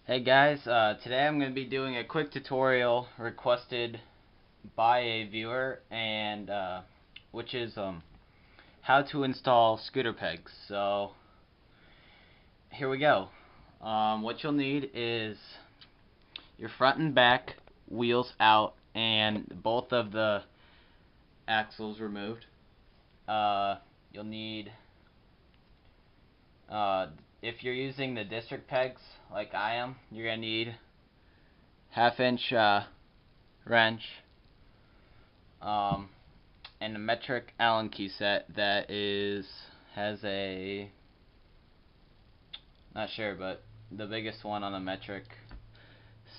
Hey guys, today I'm going to be doing a quick tutorial requested by a viewer, and which is how to install scooter pegs. So here we go. What you'll need is your front and back wheels out and both of the axles removed. You'll need if you're using the district pegs like I am, you're gonna need half-inch wrench, um, and a metric Allen key set that has a, not sure, but the biggest one on the metric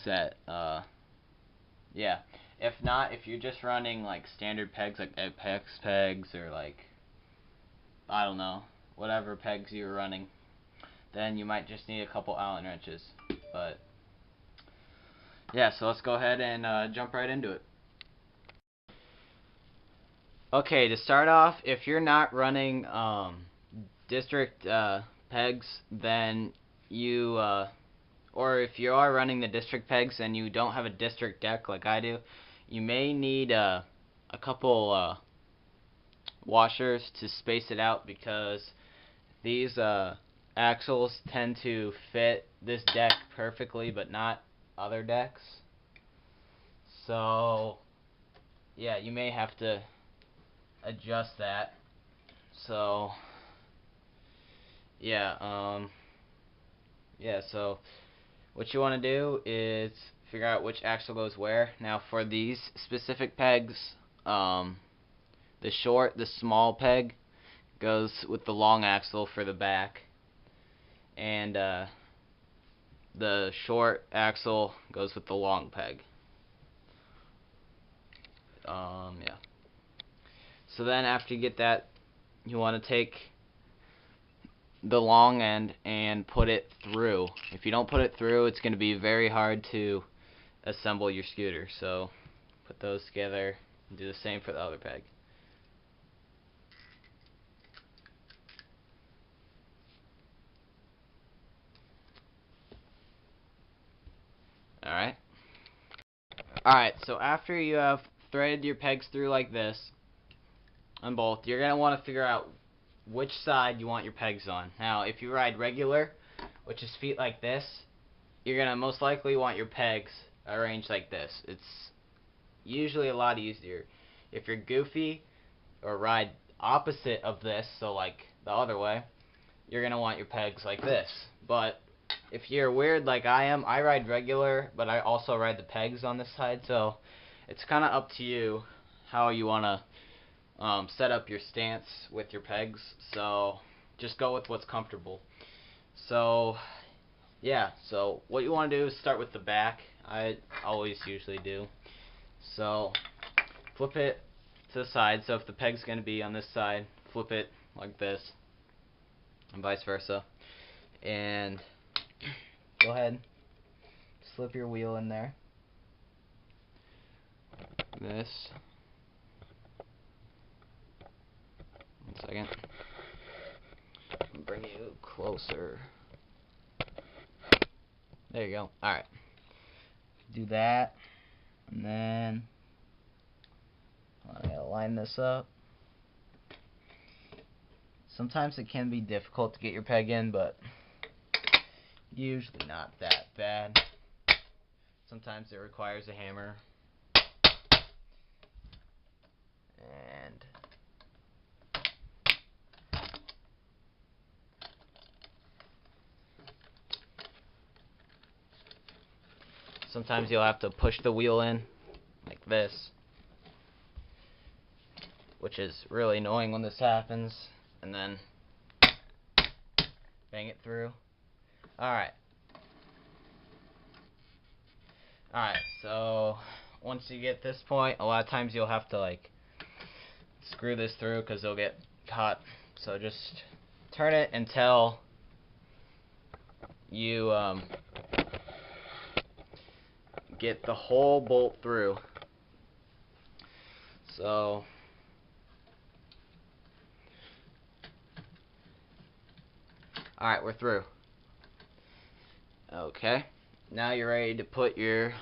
set. Yeah. If not, if you're just running like standard pegs like Apex pegs or like, I don't know, whatever pegs you're running, then you might just need a couple Allen wrenches. But yeah, so let's go ahead and jump right into it. Okay, to start off, if you're not running district pegs, then or if you are running the district pegs and you don't have a district deck like I do, you may need a couple washers to space it out, because these axles tend to fit this deck perfectly but not other decks. So yeah, you may have to adjust that. So yeah, so what you want to do is figure out which axle goes where. Now for these specific pegs, the small peg goes with the long axle for the back, and the short axle goes with the long peg. Yeah. So then after you get that, you want to take the long end and put it through. If you don't put it through, it's going to be very hard to assemble your scooter. So put those together and do the same for the other peg. Alright. Alright, so after you have threaded your pegs through like this on both, you're going to want to figure out which side you want your pegs on. Now, if you ride regular, which is feet like this, you're going to most likely want your pegs arranged like this. It's usually a lot easier. If you're goofy or ride opposite of this, so like the other way, you're going to want your pegs like this. But if you're weird like I am, I ride regular, but I also ride the pegs on this side, so it's kind of up to you how you want to set up your stance with your pegs. So just go with what's comfortable. So yeah, so what you want to do is start with the back. I always usually do. So flip it to the side. So if the peg's going to be on this side, flip it like this, and vice versa. And go ahead, slip your wheel in there. This. One second. Bring you closer. There you go. Alright. Do that. And then I'm going to line this up. Sometimes it can be difficult to get your peg in, but usually not that bad. Sometimes it requires a hammer. And sometimes you'll have to push the wheel in like this, which is really annoying when this happens, and then bang it through. Alright. Alright, so once you get this point, a lot of times you'll have to like screw this through because it'll get caught. So just turn it until you get the whole bolt through. So alright, we're through. Okay. now you're ready to put your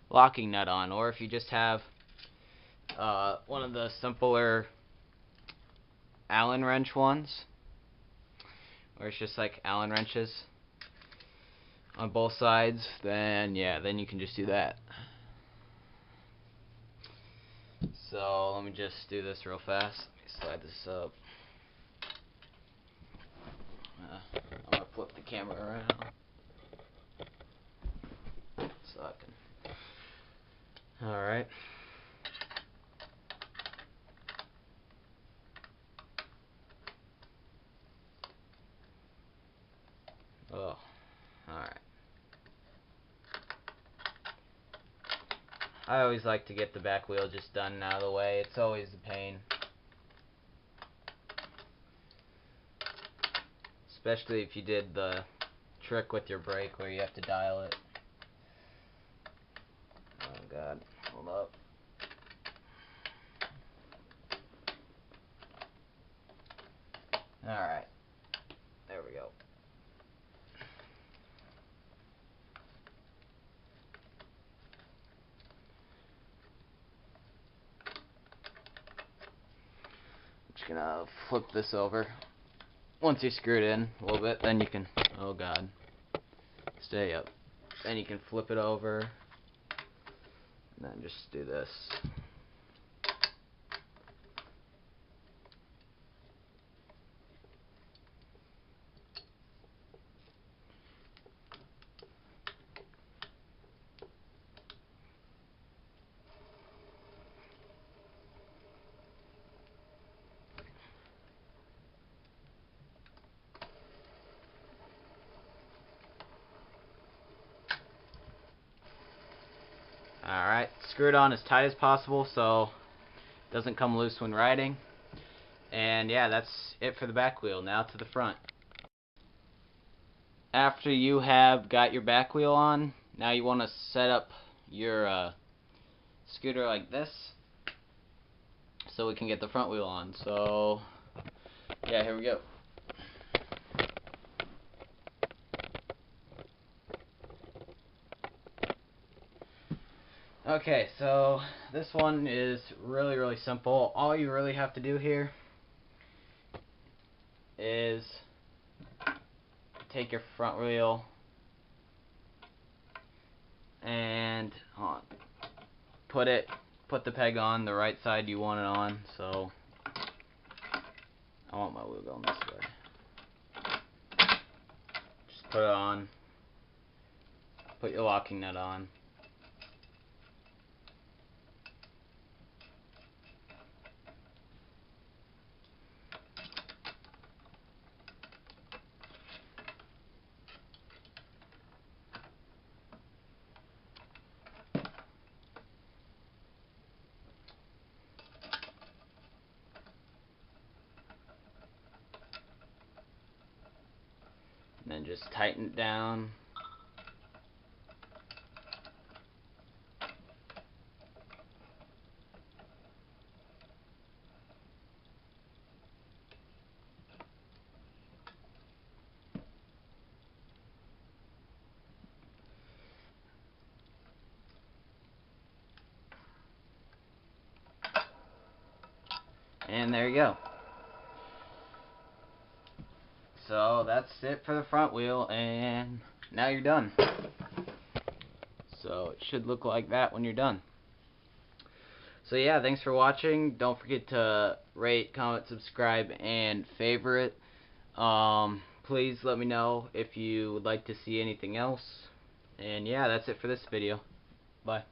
locking nut on, or if you just have one of the simpler Allen wrench ones, or it's just like Allen wrenches on both sides, then yeah, then you can just do that. So let me just do this real fast. Let me slide this up. I'm gonna flip the camera around so I can. All right. Oh, alright. I always like to get the back wheel just done out of the way. It's always a pain. Especially if you did the trick with your brake where you have to dial it. Oh god, hold up. Alright, there we go. Just gonna flip this over. Once you screw it in a little bit, then you can, oh god, stay up. Then you can flip it over, and then just do this. Alright, screw it on as tight as possible so it doesn't come loose when riding. And yeah, that's it for the back wheel. Now to the front. After you have got your back wheel on, now you want to set up your scooter like this so we can get the front wheel on. So yeah, here we go. Okay, so this one is really simple. All you really have to do here is take your front wheel and put the peg on the right side you want it on. So I want my wheel going this way. Just put it on. Put your locking nut on. And then just tighten it down. And there you go. So that's it for the front wheel, and now you're done. So it should look like that when you're done. So yeah, thanks for watching. Don't forget to rate, comment, subscribe, and favorite. Please let me know if you would like to see anything else. And yeah, that's it for this video. Bye.